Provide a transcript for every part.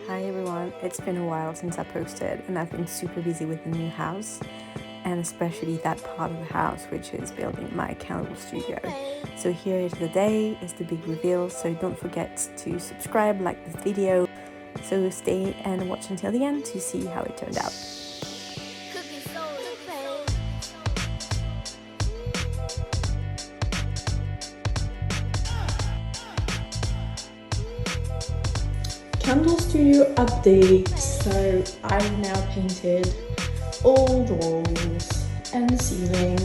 Hi everyone, it's been a while since I posted and I've been super busy with the new house and especially that part of the house which is building my candle studio. So here is the day, is the big reveal, so don't forget to subscribe, like this video, so stay and watch until the end to see how it turned out. Candle studio update. So I've now painted all the walls and the ceiling.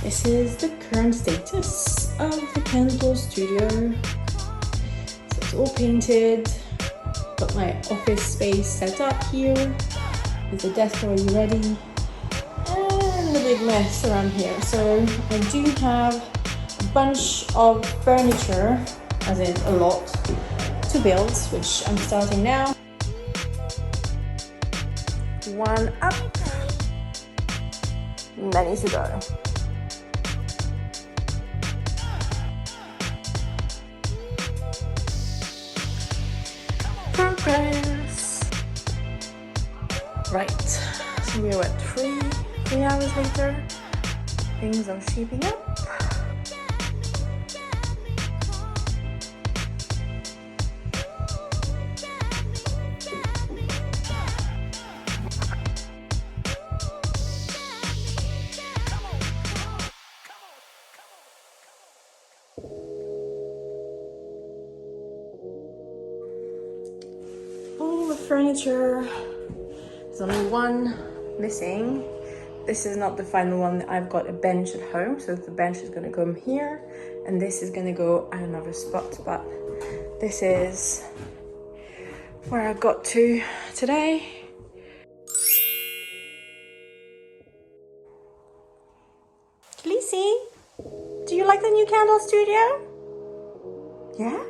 This is the current status of the candle studio. So it's all painted. Got my office space set up here with the desk already ready. And a big mess around here. So I do have a bunch of furniture, as in a lot, to build, which I'm starting now. One up, many to go. Progress. Right, so we're at 3 hours later. Things are shaping up. All the furniture. There's only one missing. This is not the final one. I've got a bench at home, so the bench is gonna go here, and this is gonna go at another spot, but this is where I got to today. Khaleesi, do you like the new candle studio? Yeah?